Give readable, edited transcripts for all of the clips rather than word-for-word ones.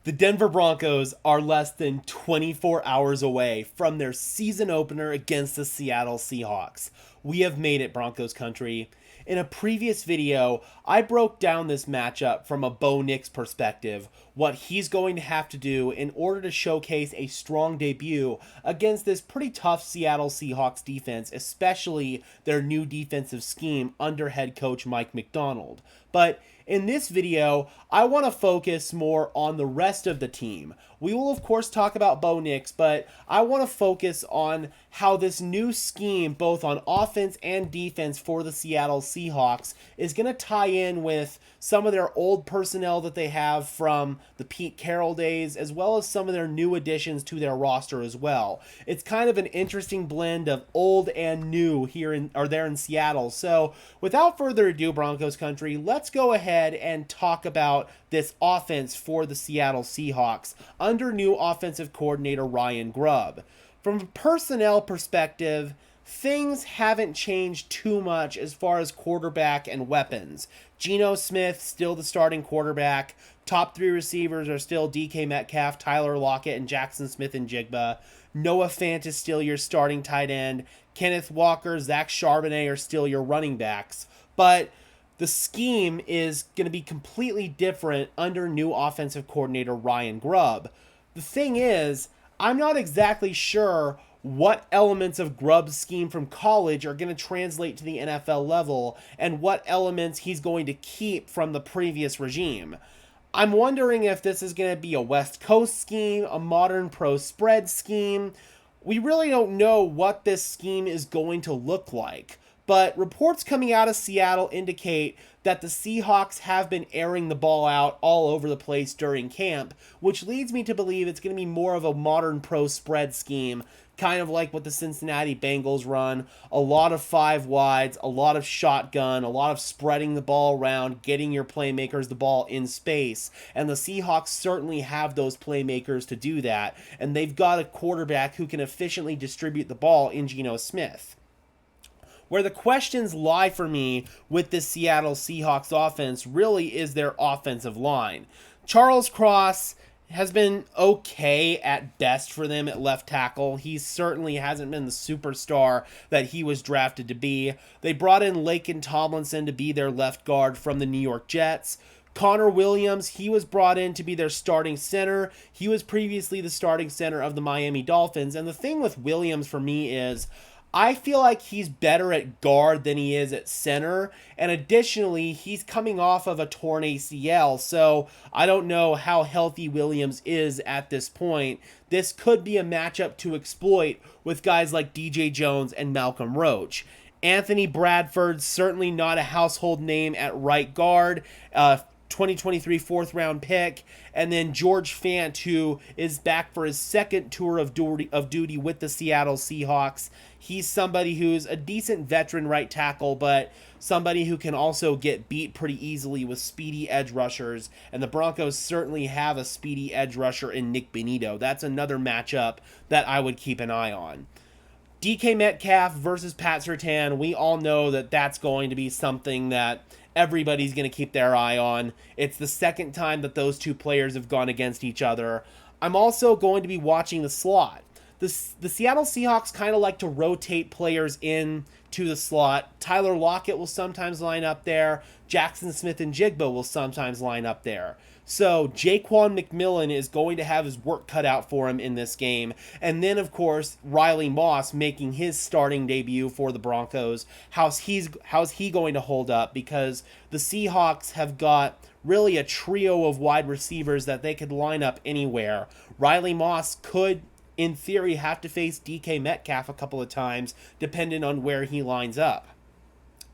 The Denver Broncos are less than 24 hours away from their season opener against the Seattle Seahawks. We have made it, Broncos country. In a previous video, I broke down this matchup from a Bo Nix perspective, what he's going to have to do in order to showcase a strong debut against this pretty tough Seattle Seahawks defense, especially their new defensive scheme under head coach Mike Macdonald. But in this video, I want to focus more on the rest of the team. We will, of course, talk about Bo Nix, but I want to focus on how this new scheme, both on offense and defense for the Seattle Seahawks, is going to tie in with some of their old personnel that they have from the Pete Carroll days, as well as some of their new additions to their roster as well. It's kind of an interesting blend of old and new here there in Seattle. So without further ado, Broncos country, let's go ahead and talk about this offense for the Seattle Seahawks under new offensive coordinator Ryan Grubb. From a personnel perspective, things haven't changed too much as far as quarterback and weapons. Geno Smith, still the starting quarterback. Top three receivers are still DK Metcalf, Tyler Lockett, and Jackson Smith-Njigba. Noah Fant is still your starting tight end. Kenneth Walker, Zach Charbonnet are still your running backs. But the scheme is going to be completely different under new offensive coordinator Ryan Grubb. The thing is, I'm not exactly sure what elements of Grubb's scheme from college are going to translate to the NFL level and what elements he's going to keep from the previous regime. I'm wondering if this is going to be a West Coast scheme, a modern pro spread scheme. We really don't know what this scheme is going to look like. But reports coming out of Seattle indicate that the Seahawks have been airing the ball out all over the place during camp, which leads me to believe it's going to be more of a modern pro spread scheme, kind of like what the Cincinnati Bengals run. A lot of five wides, a lot of shotgun, a lot of spreading the ball around, getting your playmakers the ball in space. And the Seahawks certainly have those playmakers to do that, and they've got a quarterback who can efficiently distribute the ball in Geno Smith. Where the questions lie for me with this Seattle Seahawks offense really is their offensive line. Charles Cross has been okay at best for them at left tackle. He certainly hasn't been the superstar that he was drafted to be. They brought in Laken Tomlinson to be their left guard from the New York Jets. Connor Williams, he was brought in to be their starting center. He was previously the starting center of the Miami Dolphins. And the thing with Williams for me is, I feel like he's better at guard than he is at center, and additionally, he's coming off of a torn ACL, so I don't know how healthy Williams is at this point. This could be a matchup to exploit with guys like DJ Jones and Malcolm Roach. Anthony Bradford, certainly not a household name at right guard, 2023 fourth round pick, and then George Fant, who is back for his second tour of duty with the Seattle Seahawks. He's somebody who's a decent veteran right tackle, but somebody who can also get beat pretty easily with speedy edge rushers, and the Broncos certainly have a speedy edge rusher in Nick Bonitto. That's another matchup that I would keep an eye on. DK Metcalf versus Pat Surtain, we all know that that's going to be something that everybody's going to keep their eye on. It's the second time that those two players have gone against each other. I'm also going to be watching the slot. The Seattle Seahawks kind of like to rotate players in to the slot. Tyler Lockett will sometimes line up there. Jackson Smith-Njigba will sometimes line up there. So Jaquan McMillan is going to have his work cut out for him in this game. And then, of course, Riley Moss making his starting debut for the Broncos. How's he going to hold up? Because the Seahawks have got really a trio of wide receivers that they could line up anywhere. Riley Moss could, in theory, have to face DK Metcalf a couple of times, depending on where he lines up.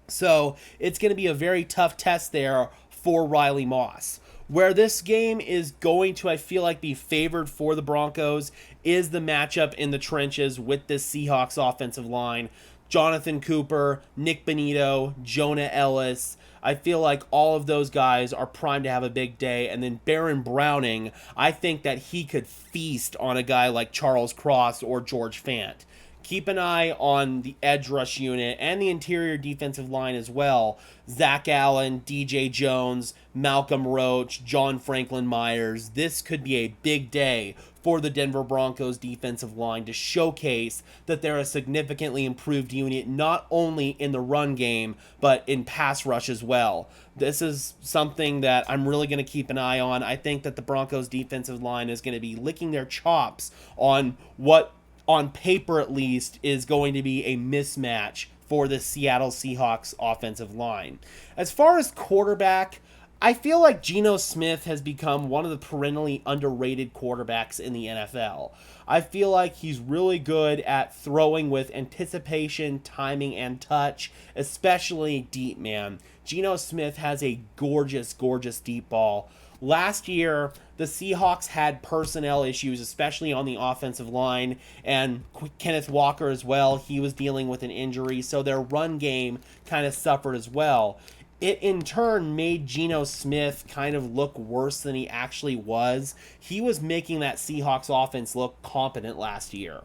So it's going to be a very tough test there for Riley Moss. Where this game is going to, I feel like, be favored for the Broncos is the matchup in the trenches with this Seahawks offensive line. Jonathan Cooper, Nick Bonitto, Jonah Ellis. I feel like all of those guys are primed to have a big day. And then Baron Browning, I think that he could feast on a guy like Charles Cross or George Fant. keep an eye on the edge rush unit and the interior defensive line as well. Zach Allen, DJ Jones, Malcolm Roach, John Franklin Myers. This could be a big day for the Denver Broncos defensive line to showcase that they're a significantly improved unit, not only in the run game, but in pass rush as well. This is something that I'm really going to keep an eye on. I think that the Broncos defensive line is going to be licking their chops on what, on paper at least, is going to be a mismatch for the Seattle Seahawks offensive line. As far as quarterback, I feel like Geno Smith has become one of the perennially underrated quarterbacks in the NFL. I feel like he's really good at throwing with anticipation, timing, and touch, especially deep, man. Geno Smith has a gorgeous, gorgeous deep ball. Last year, the Seahawks had personnel issues, especially on the offensive line, and Kenneth Walker as well. He was dealing with an injury, so their run game kind of suffered as well. It in turn made Geno Smith kind of look worse than he actually was. He was making that Seahawks offense look competent last year.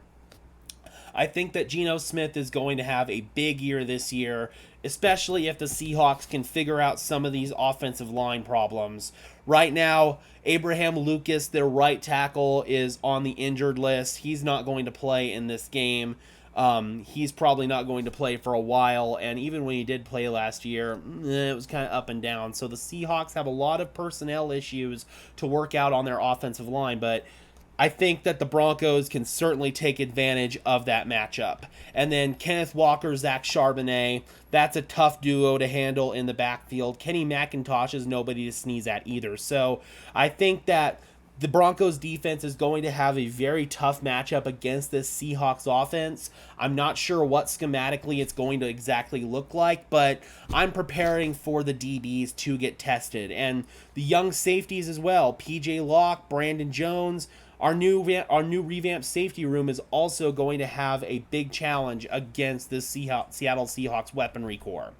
I think that Geno Smith is going to have a big year this year, especially if the Seahawks can figure out some of these offensive line problems. Right now, Abraham Lucas, their right tackle, is on the injured list. He's not going to play in this game. He's probably not going to play for a while, and even when he did play last year, it was kind of up and down. So the Seahawks have a lot of personnel issues to work out on their offensive line, but I think that the Broncos can certainly take advantage of that matchup. And then Kenneth Walker, Zach Charbonnet, that's a tough duo to handle in the backfield. Kenny McIntosh is nobody to sneeze at either. So I think that the Broncos defense is going to have a very tough matchup against this Seahawks offense. I'm not sure what schematically it's going to exactly look like, but I'm preparing for the DBs to get tested. And the young safeties as well, PJ Locke, Brandon Jones. Our new revamped safety room is also going to have a big challenge against this Seattle Seahawks weaponry core.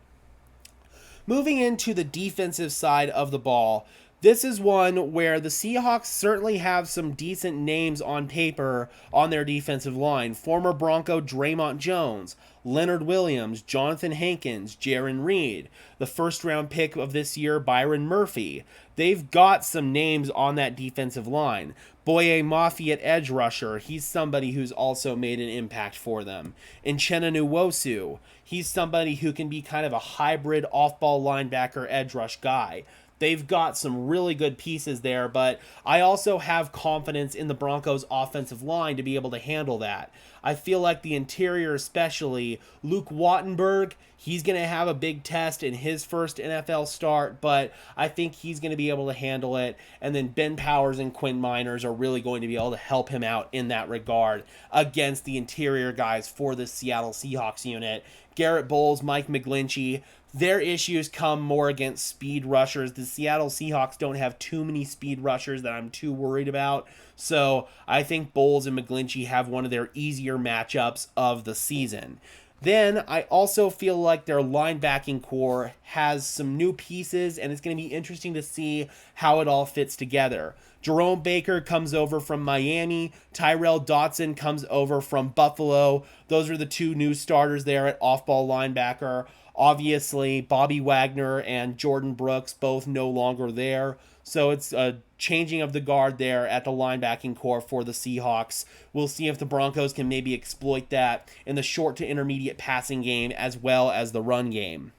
Moving into the defensive side of the ball, this is one where the Seahawks certainly have some decent names on paper on their defensive line. Former Bronco Draymond Jones, Leonard Williams, Jonathan Hankins, Jaron Reed, the first-round pick of this year, Byron Murphy. They've got some names on that defensive line. Boye Mafi at edge rusher, he's somebody who's also made an impact for them. Uchenna Nwosu, he's somebody who can be kind of a hybrid off-ball linebacker edge rush guy. They've got some really good pieces there, but I also have confidence in the Broncos' offensive line to be able to handle that. I feel like the interior especially, Luke Wattenberg, he's going to have a big test in his first NFL start, but I think he's going to be able to handle it. And then Ben Powers and Quinn Miners are really going to be able to help him out in that regard against the interior guys for the Seattle Seahawks unit. Garrett Bowles, Mike McGlinchey, their issues come more against speed rushers. The Seattle Seahawks don't have too many speed rushers that I'm too worried about. So I think Bowles and McGlinchey have one of their easier matchups of the season. Then I also feel like their linebacking core has some new pieces, and it's going to be interesting to see how it all fits together. Jerome Baker comes over from Miami. Tyrell Dotson comes over from Buffalo. Those are the two new starters there at off-ball linebacker. Obviously, Bobby Wagner and Jordan Brooks both no longer there. So it's a changing of the guard there at the linebacking core for the Seahawks. We'll see if the Broncos can maybe exploit that in the short to intermediate passing game as well as the run game.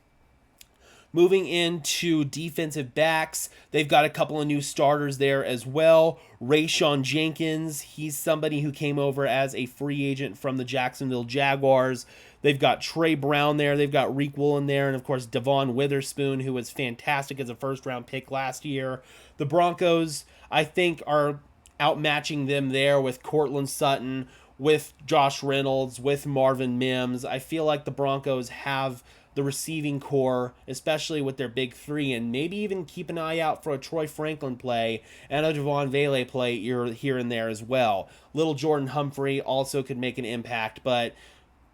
Moving into defensive backs, they've got a couple of new starters there as well. Rayshawn Jenkins, he's somebody who came over as a free agent from the Jacksonville Jaguars. They've got Trey Brown there. They've got Reek Woolen there. And, of course, Devon Witherspoon, who was fantastic as a first-round pick last year. The Broncos, I think, are outmatching them there with Cortland Sutton, with Josh Reynolds, with Marvin Mims. I feel like the Broncos have the receiving core, especially with their big three, and maybe even keep an eye out for a Troy Franklin play and a Javon Vele play here and there as well. Little Jordan Humphrey also could make an impact, but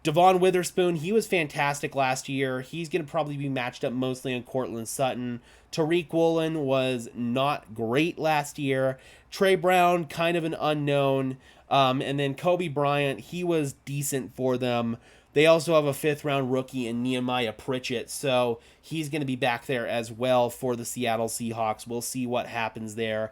Devon Witherspoon, he was fantastic last year. He's going to probably be matched up mostly on Cortland Sutton. Tariq Woolen was not great last year. Trey Brown, kind of an unknown. And then Kobe Bryant, he was decent for them. They also have a 5th-round rookie in Nehemiah Pritchett, so he's going to be back there as well for the Seattle Seahawks. We'll see what happens there,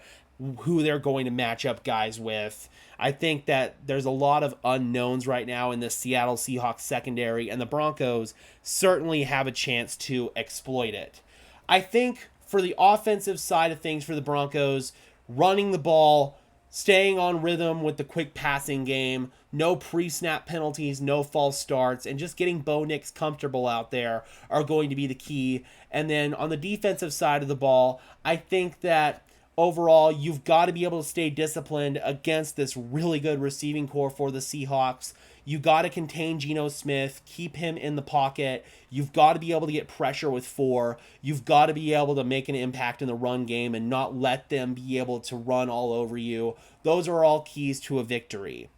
who they're going to match up guys with. I think that there's a lot of unknowns right now in the Seattle Seahawks secondary, and the Broncos certainly have a chance to exploit it. I think for the offensive side of things for the Broncos, running the ball, staying on rhythm with the quick passing game, no pre-snap penalties, no false starts, and just getting Bo Nix comfortable out there are going to be the key. And then on the defensive side of the ball, I think that overall, you've got to be able to stay disciplined against this really good receiving core for the Seahawks. You got to contain Geno Smith, keep him in the pocket. You've got to be able to get pressure with 4. You've got to be able to make an impact in the run game and not let them be able to run all over you. Those are all keys to a victory.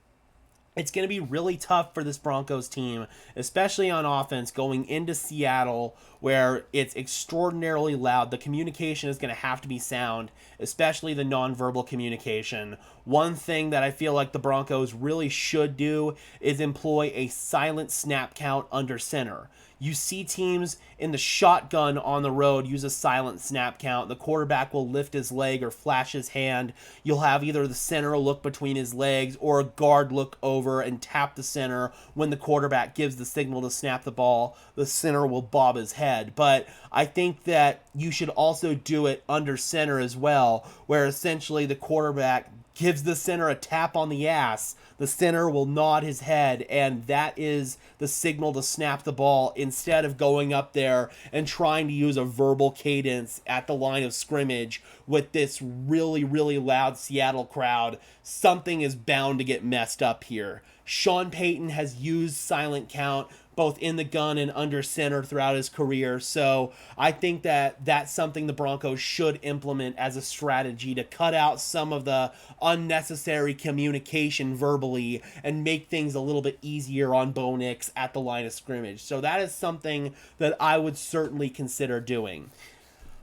It's going to be really tough for this Broncos team, especially on offense, going into Seattle where it's extraordinarily loud. The communication is going to have to be sound, especially the nonverbal communication. One thing that I feel like the Broncos really should do is employ a silent snap count under center. You see teams in the shotgun on the road use a silent snap count. The quarterback will lift his leg or flash his hand. You'll have either the center look between his legs or a guard look over and tap the center. When the quarterback gives the signal to snap the ball, the center will bob his head. But I think that you should also do it under center as well, where essentially the quarterback gives the center a tap on the ass. The center will nod his head, and that is the signal to snap the ball instead of going up there and trying to use a verbal cadence at the line of scrimmage with this really, really loud Seattle crowd. Something is bound to get messed up here. Sean Payton has used silent count both in the gun and under center throughout his career. So I think that that's something the Broncos should implement as a strategy to cut out some of the unnecessary communication verbally and make things a little bit easier on Bo Nix at the line of scrimmage. So that is something that I would certainly consider doing.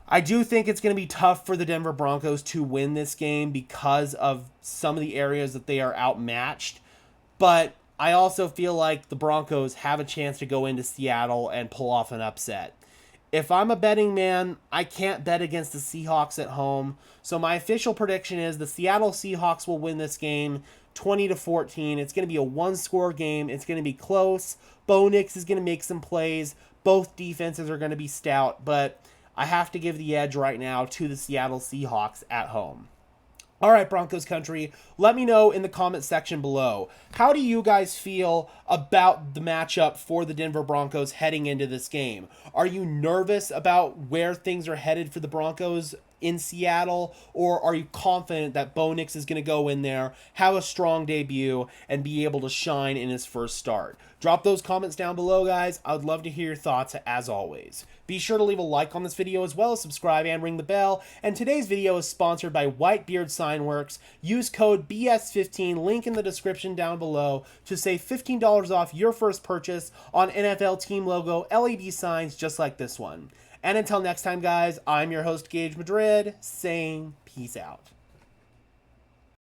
I do think it's going to be tough for the Denver Broncos to win this game because of some of the areas that they are outmatched. But I also feel like the Broncos have a chance to go into Seattle and pull off an upset. If I'm a betting man, I can't bet against the Seahawks at home. So my official prediction is the Seattle Seahawks will win this game 20-14. It's going to be a one-score game. It's going to be close. Bo Nix is going to make some plays. Both defenses are going to be stout, but I have to give the edge right now to the Seattle Seahawks at home. All right, Broncos country, let me know in the comment section below. How do you guys feel about the matchup for the Denver Broncos heading into this game? Are you nervous about where things are headed for the Broncos in Seattle, or are you confident that Bo Nix is going to go in there, have a strong debut, and be able to shine in his first start? Drop those comments down below, guys. I would love to hear your thoughts as always. Be sure to leave a like on this video as well as subscribe and ring the bell. And today's video is sponsored by Whitebeard Signworks. Use code BS15, link in the description down below, to save $15 off your first purchase on NFL team logo LED signs just like this one. And until next time, guys, I'm your host, Gage Madrid, saying peace out.